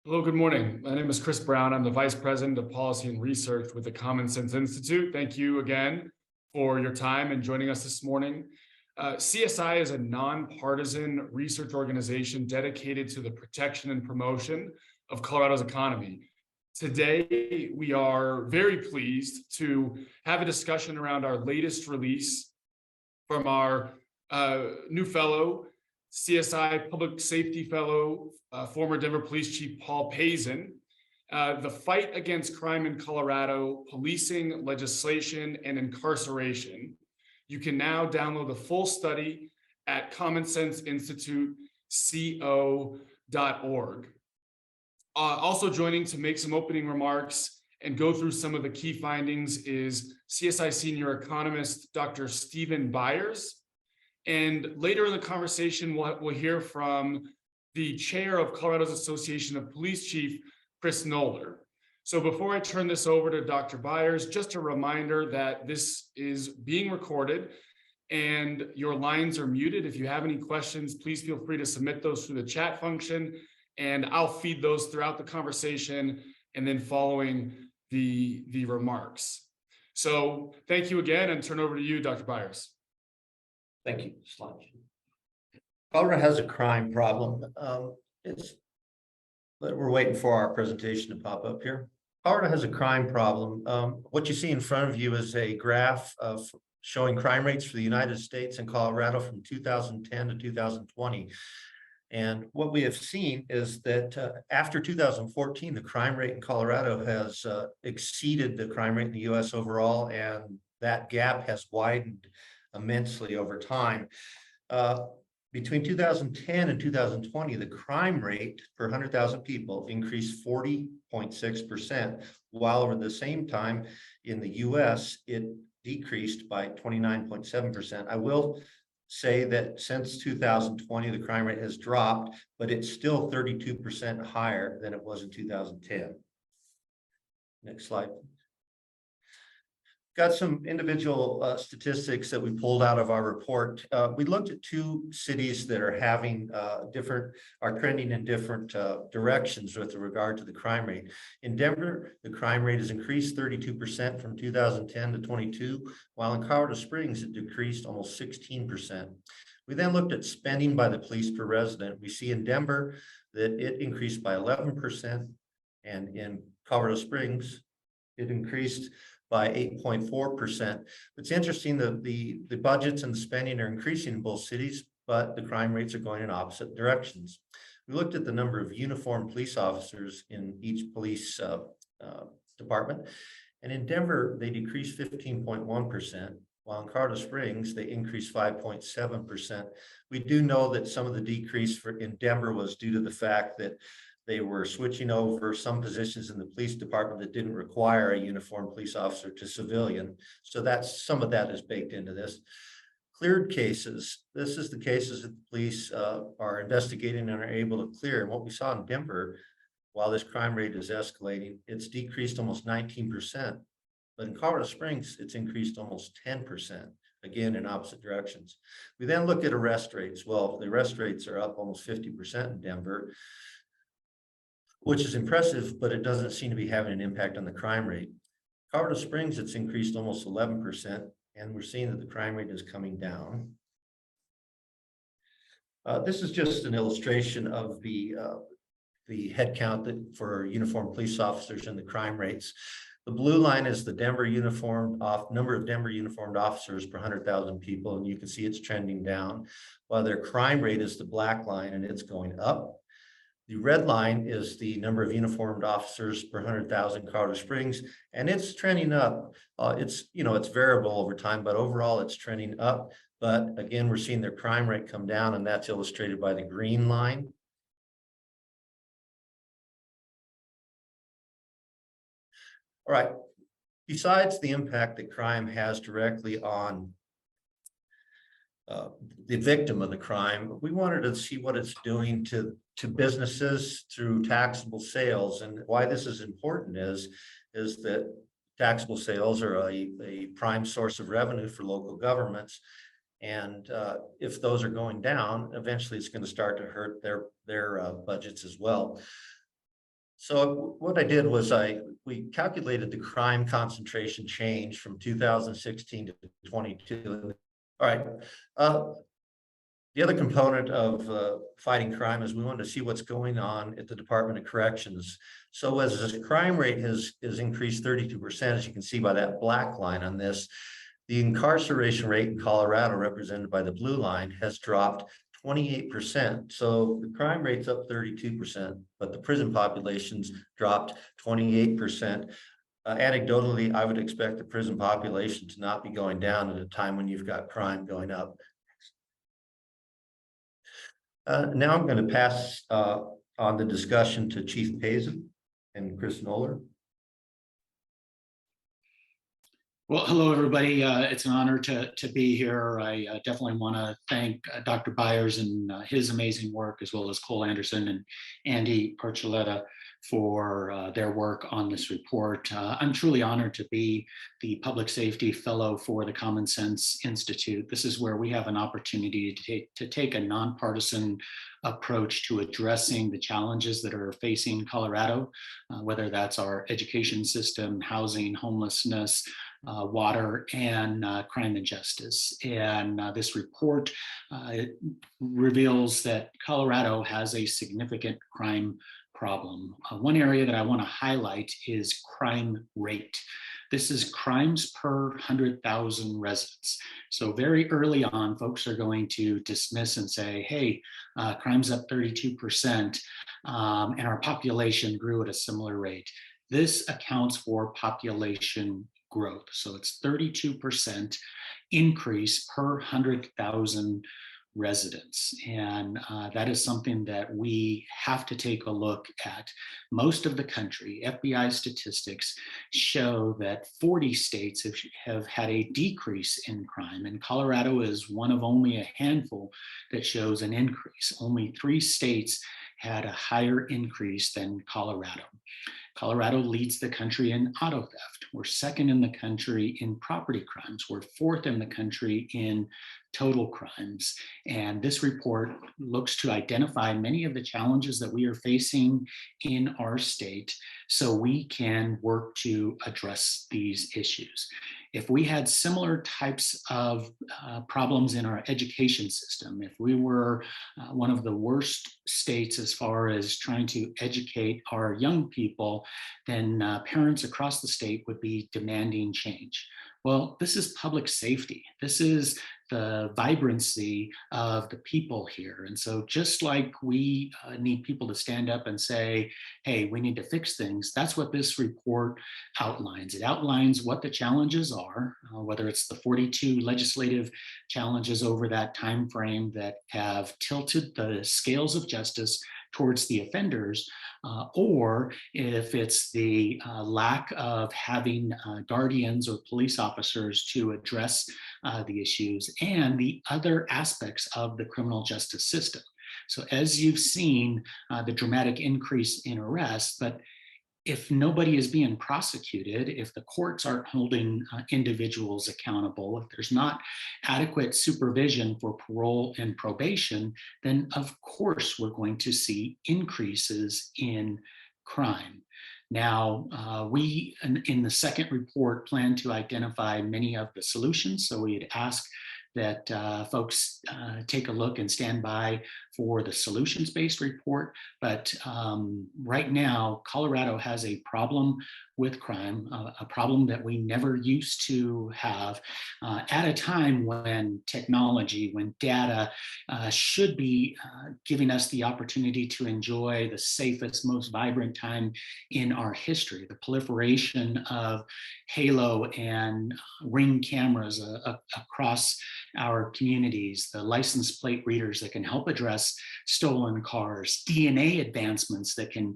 Hello, good morning. My name is Chris Brown. I'm the Vice President of Policy and Research with the Common Sense Institute. Thank you again for your time and joining us this morning. CSI is a nonpartisan research organization dedicated to the protection and promotion of Colorado's economy. Today, we are very pleased to have a discussion around our latest release from our new fellow, CSI Public Safety Fellow, former Denver Police Chief Paul Pazin, The Fight Against Crime in Colorado, Policing, Legislation, and Incarceration. You can now download the full study at commonsenseinstituteco.org. Also joining to make some opening remarks and go through some of the key findings is CSI senior economist, Dr. Stephen Byers. And later in the conversation, we'll hear from the chair of Colorado's Association of Police Chief, Chris Noller. So before I turn this over to Dr. Byers, just a reminder that this is being recorded and your lines are muted. If you have any questions, please feel free to submit those through the chat function, and I'll feed those throughout the conversation and then following the remarks. So thank you again, and turn over to you, Dr. Byers. Thank you. Colorado has a crime problem. We're waiting for our presentation to pop up here. Colorado has a crime problem. What you see in front of you is a graph of showing crime rates for the United States and Colorado from 2010 to 2020. And what we have seen is that after 2014, the crime rate in Colorado has exceeded the crime rate in the U.S. overall, and that gap has widened immensely over time. Between 2010 and 2020, the crime rate per 100,000 people increased 40.6%, while over the same time in the US, it decreased by 29.7%. I will say that since 2020, the crime rate has dropped, but it's still 32% higher than it was in 2010. Next slide. Got some individual statistics that we pulled out of our report. We looked at two cities that are having are trending in different directions with regard to the crime rate. In Denver, the crime rate has increased 32% from 2010 to 22, while in Colorado Springs, it decreased almost 16%. We then looked at spending by the police per resident. We see in Denver that it increased by 11%, and in Colorado Springs, it increased by 8.4%. It's interesting that the budgets and the spending are increasing in both cities, but the crime rates are going in opposite directions. We looked at the number of uniformed police officers in each police department, and in Denver, they decreased 15.1%, while in Colorado Springs, they increased 5.7%. We do know that some of the decrease in Denver was due to the fact that they were switching over some positions in the police department that didn't require a uniformed police officer to civilian. So some of that is baked into this. Cleared cases. This is the cases that the police are investigating and are able to clear. And what we saw in Denver, while this crime rate is escalating, it's decreased almost 19%. But in Colorado Springs, it's increased almost 10%. Again, in opposite directions. We then look at arrest rates. Well, the arrest rates are up almost 50% in Denver, which is impressive, but it doesn't seem to be having an impact on the crime rate. Colorado Springs, it's increased almost 11%, and we're seeing that the crime rate is coming down. This is just an illustration of the headcount for uniformed police officers and the crime rates. The blue line is the number of Denver uniformed officers per 100,000 people, and you can see it's trending down, while their crime rate is the black line, and it's going up. The red line is the number of uniformed officers per 100,000 Colorado Springs, and it's trending up. It's variable over time, but overall it's trending up. But again, we're seeing their crime rate come down, and that's illustrated by the green line. All right. Besides the impact that crime has directly on the victim of the crime, we wanted to see what it's doing to businesses through taxable sales. And why this is important is that taxable sales are a prime source of revenue for local governments. And if those are going down, eventually it's going to start to hurt their budgets as well. So what I did was we calculated the crime concentration change from 2016 to 22. All right. The other component of fighting crime is we wanted to see what's going on at the Department of Corrections. So as the crime rate has increased 32%, as you can see by that black line on this, the incarceration rate in Colorado, represented by the blue line, has dropped 28%. So the crime rate's up 32%, but the prison population's dropped 28%. Anecdotally, I would expect the prison population to not be going down at a time when you've got crime going up. Now I'm going to pass on the discussion to Chief Payson and Chris Noller. Well, hello, everybody. It's an honor to be here. I definitely want to thank Dr. Byers and his amazing work, as well as Cole Anderson and Andy Archuleta for their work on this report. I'm truly honored to be the Public Safety Fellow for the Common Sense Institute. This is where we have an opportunity to take a nonpartisan approach to addressing the challenges that are facing Colorado, whether that's our education system, housing, homelessness, water, and crime and justice. And this report reveals that Colorado has a significant crime problem. One area that I want to highlight is crime rate. This is crimes per 100,000 residents. So very early on, folks are going to dismiss and say, hey, crime's up 32%, and our population grew at a similar rate. This accounts for population growth. So it's 32% increase per 100,000 residents. And that is something that we have to take a look at. Most of the country, FBI statistics show that 40 states have had a decrease in crime, and Colorado is one of only a handful that shows an increase. Only 3 states had a higher increase than Colorado. Colorado leads the country in auto theft. We're second in the country in property crimes. We're fourth in the country in total crimes. And this report looks to identify many of the challenges that we are facing in our state so we can work to address these issues. If we had similar types of problems in our education system, if we were one of the worst states as far as trying to educate our young people, then parents across the state would be demanding change. Well, this is public safety. This is the vibrancy of the people here. And so just like we need people to stand up and say, hey, we need to fix things, that's what this report outlines. It outlines what the challenges are, whether it's the 42 legislative challenges over that time frame that have tilted the scales of justice towards the offenders, or if it's the lack of having guardians or police officers to address the issues, and the other aspects of the criminal justice system. So as you've seen, the dramatic increase in arrests, but if nobody is being prosecuted, if the courts aren't holding individuals accountable, if there's not adequate supervision for parole and probation, then of course we're going to see increases in crime. Now, we, in the second report, plan to identify many of the solutions. So we'd ask that folks take a look and stand by for the solutions-based report. But right now, Colorado has a problem with crime, a problem that we never used to have at a time when technology, when data should be giving us the opportunity to enjoy the safest, most vibrant time in our history. The proliferation of halo and ring cameras across our communities, the license plate readers that can help address stolen cars, DNA advancements that can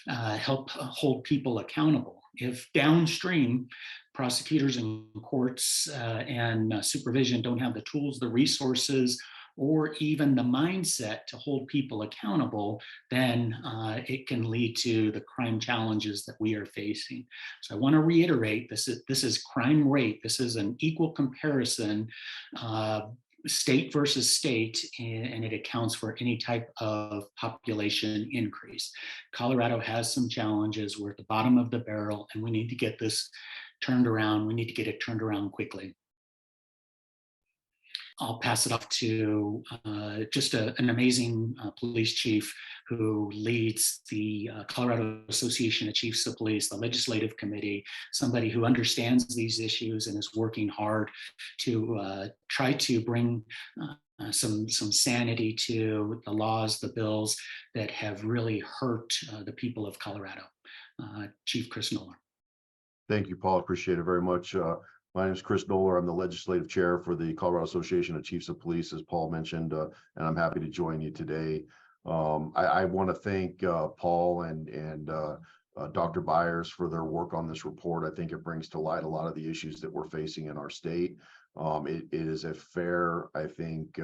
help hold people accountable. If downstream prosecutors and courts and supervision don't have the tools, the resources, or even the mindset to hold people accountable, then it can lead to the crime challenges that we are facing. So I want to reiterate, this is crime rate. This is an equal comparison state versus state, and it accounts for any type of population increase. Colorado has some challenges. We're at the bottom of the barrel, and we need to get this turned around. We need to get it turned around quickly. I'll pass it off to just an amazing police chief who leads the Colorado Association of Chiefs of Police, the legislative committee, somebody who understands these issues and is working hard to try to bring some sanity to the laws, the bills that have really hurt the people of Colorado. Chief Chris Noller. Thank you, Paul. Appreciate it very much. My name is Chris Noller. I'm the legislative chair for the Colorado Association of Chiefs of Police, as Paul mentioned, and I'm happy to join you today. I want to thank Paul and Dr. Byers for their work on this report. I think it brings to light a lot of the issues that we're facing in our state. It is a fair, I think,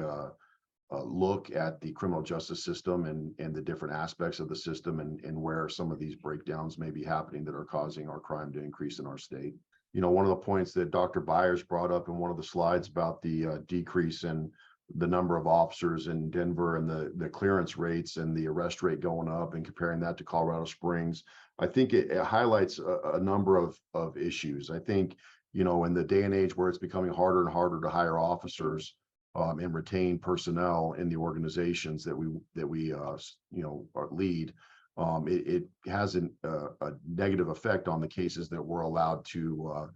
look at the criminal justice system and the different aspects of the system and where some of these breakdowns may be happening that are causing our crime to increase in our state. You know, one of the points that Dr. Byers brought up in one of the slides about the decrease in the number of officers in Denver and the clearance rates and the arrest rate going up and comparing that to Colorado Springs, I think it highlights a number of issues. I think, you know, in the day and age where it's becoming harder and harder to hire officers and retain personnel in the organizations that we lead, it has a negative effect on the cases that we're allowed to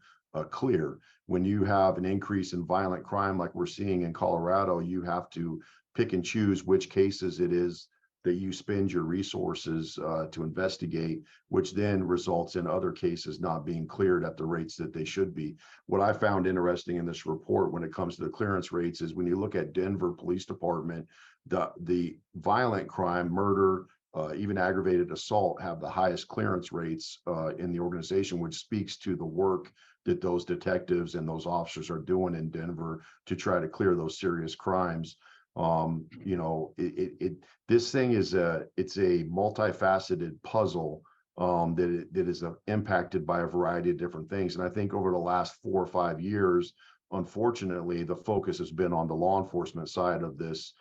clear. When you have an increase in violent crime like we're seeing in Colorado, you have to pick and choose which cases it is that you spend your resources to investigate, which then results in other cases not being cleared at the rates that they should be. What I found interesting in this report when it comes to the clearance rates is when you look at Denver Police Department, the violent crime, murder, even aggravated assault have the highest clearance rates in the organization, which speaks to the work that those detectives and those officers are doing in Denver to try to clear those serious crimes. You know, this thing is it's a multifaceted puzzle that is impacted by a variety of different things. And I think over the last 4 or 5 years, unfortunately, the focus has been on the law enforcement side of this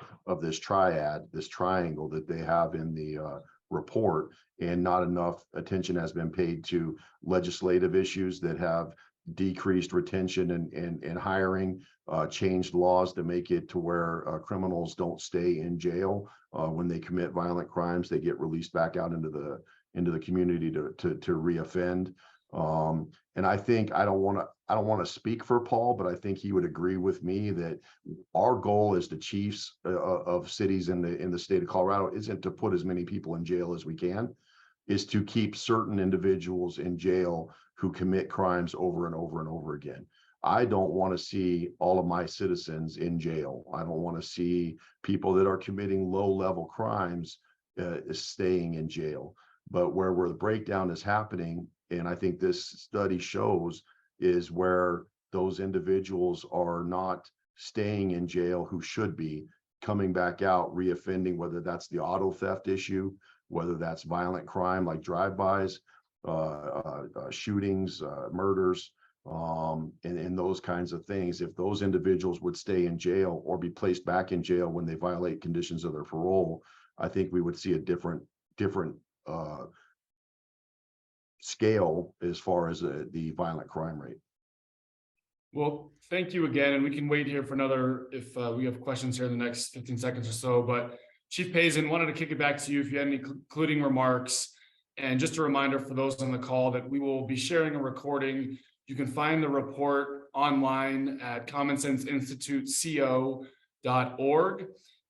triad, this triangle that they have in the report, and not enough attention has been paid to legislative issues that have decreased retention and hiring, changed laws to make it to where criminals don't stay in jail when they commit violent crimes. They get released back out into the community to reoffend. And I think I don't want to speak for Paul, but I think he would agree with me that our goal as the chiefs of cities in the state of Colorado isn't to put as many people in jail as we can, is to keep certain individuals in jail who commit crimes over and over and over again. I don't want to see all of my citizens in jail. I don't want to see people that are committing low-level crimes staying in jail. But where the breakdown is happening, and I think this study shows, is where those individuals are not staying in jail who should be, coming back out, reoffending, whether that's the auto theft issue, whether that's violent crime like drive-bys, shootings, murders, and those kinds of things. If those individuals would stay in jail or be placed back in jail when they violate conditions of their parole, I think we would see a different scale as far as the violent crime rate. Well, thank you again, and we can wait here for another if we have questions here in the next 15 seconds or so. But Chief Pazin, wanted to kick it back to you if you had any concluding remarks. And just a reminder for those on the call that we will be sharing a recording. You can find the report online at commonsenseinstituteco.org.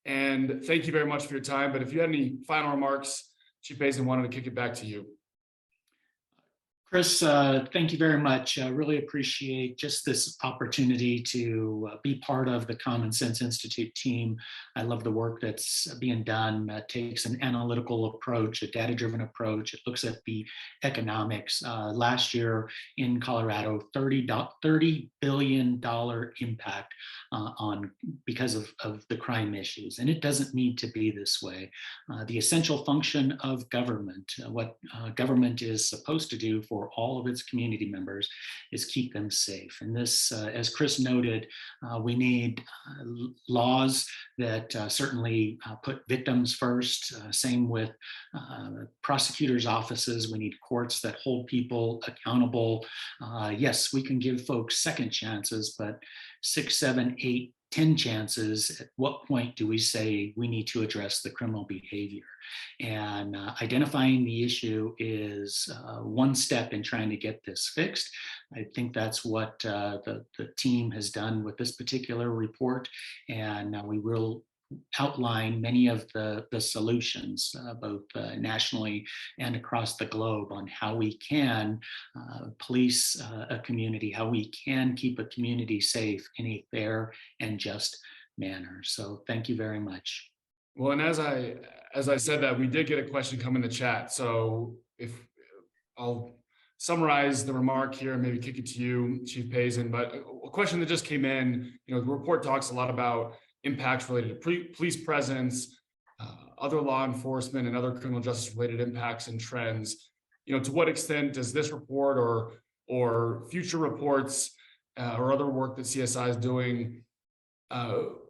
And thank you very much for your time. But if you had any final remarks, Chief Pazin, wanted to kick it back to you. Chris, thank you very much. I really appreciate just this opportunity to be part of the Common Sense Institute team. I love the work that's being done. It takes an analytical approach, a data-driven approach. It looks at the economics. Last year in Colorado, $30 billion impact because of the crime issues. And it doesn't need to be this way. The essential function of government, what government is supposed to do for for all of its community members is keep them safe. And this, as Chris noted, we need laws that certainly put victims first. Same with prosecutors' offices. We need courts that hold people accountable. Yes, we can give folks second chances, but 6, 7, 8, 10 chances, at what point do we say we need to address the criminal behavior? And identifying the issue is one step in trying to get this fixed. I think that's what the team has done with this particular report. And we will outline many of the solutions, both nationally and across the globe, on how we can police a community, how we can keep a community safe in a fair and just manner. So thank you very much. Well, and as I said that, we did get a question come in the chat. So if I'll summarize the remark here and maybe kick it to you, Chief Payson, but a question that just came in, the report talks a lot about impacts related to police presence, other law enforcement, and other criminal justice related impacts and trends. To what extent does this report or future reports or other work that CSI is doing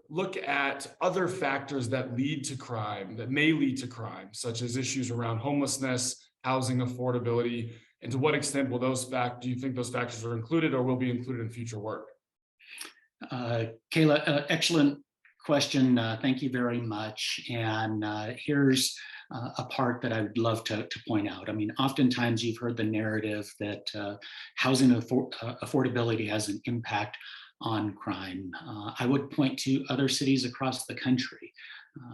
look at other factors that lead to crime, that may lead to crime, such as issues around homelessness, housing affordability, and to what extent will do you think those factors are included or will be included in future work? Kayla, excellent question. Thank you very much. And here's a part that I would love to point out. I mean, oftentimes you've heard the narrative that housing affordability has an impact on crime. I would point to other cities across the country.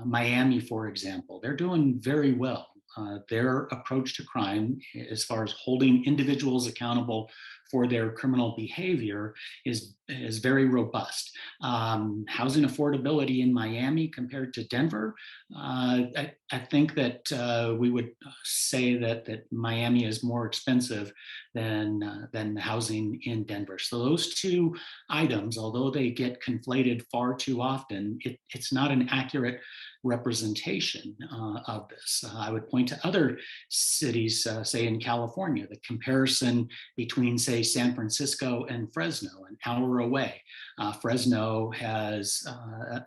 Miami, for example, they're doing very well. Their approach to crime, as far as holding individuals accountable for their criminal behavior, is very robust. Housing affordability in Miami compared to Denver, I think that we would say that Miami is more expensive than housing in Denver. So those two items, although they get conflated far too often, it's not an accurate representation of this. I would point to other cities, say in California, the comparison between, say, San Francisco and Fresno, an hour away. Fresno has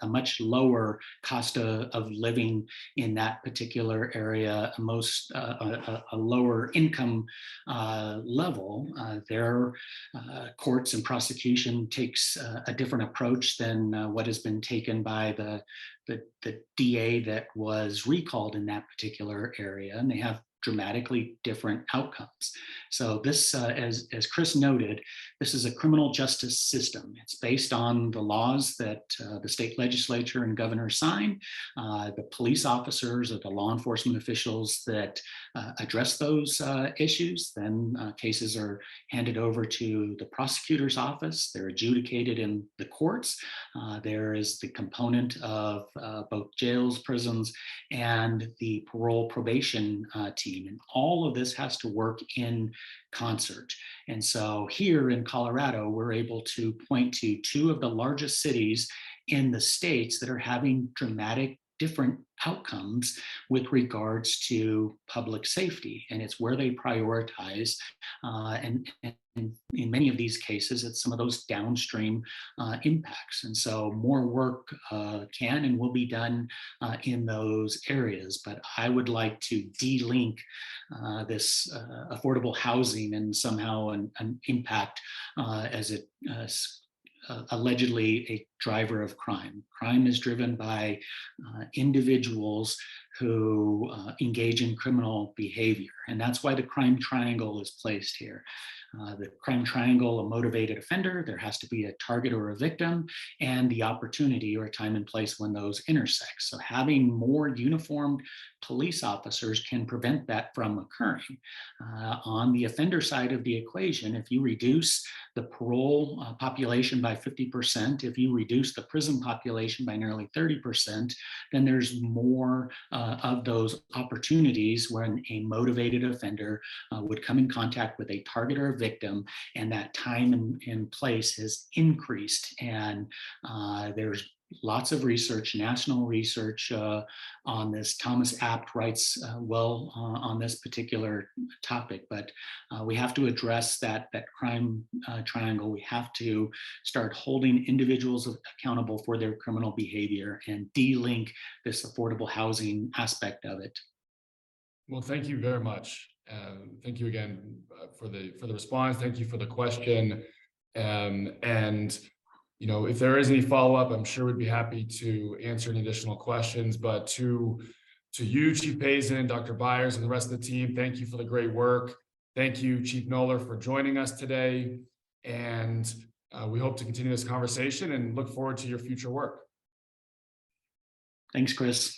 a much lower cost of living in that particular area, a lower income level. Their courts and prosecution takes a different approach than what has been taken by the DA that was recalled in that particular area, and they have dramatically different outcomes. So this, as Chris noted, this is a criminal justice system. It's based on the laws that the state legislature and governor sign. The police officers or the law enforcement officials that address those issues, then cases are handed over to the prosecutor's office. They're adjudicated in the courts. There is the component of both jails, prisons, and the parole probation team. And all of this has to work in concert. And so here in Colorado, we're able to point to two of the largest cities in the states that are having dramatic different outcomes with regards to public safety. And it's where they prioritize. And in many of these cases, it's some of those downstream impacts. And so more work can and will be done in those areas. But I would like to de-link this affordable housing and somehow an impact as it allegedly a driver of crime. Crime is driven by individuals who engage in criminal behavior. And that's why the crime triangle is placed here. The crime triangle, a motivated offender, there has to be a target or a victim, and the opportunity or a time and place when those intersect. So having more uniformed police officers can prevent that from occurring. On the offender side of the equation, if you reduce the parole population by 50%, if you reduce the prison population by nearly 30%, then there's more of those opportunities when a motivated offender would come in contact with a target or a victim, and that time and place has increased. And there's lots of research, national research on this. Thomas Abt writes well on this particular topic, but we have to address that crime triangle. We have to start holding individuals accountable for their criminal behavior and de-link this affordable housing aspect of it. Well, thank you very much. Thank you again for the response. Thank you for the question. And you know, if there is any follow-up, I'm sure we'd be happy to answer any additional questions. But to you, Chief Pazin, Dr. Byers, and the rest of the team, thank you for the great work. Thank you, Chief Noller, for joining us today. And we hope to continue this conversation and look forward to your future work. Thanks, Chris.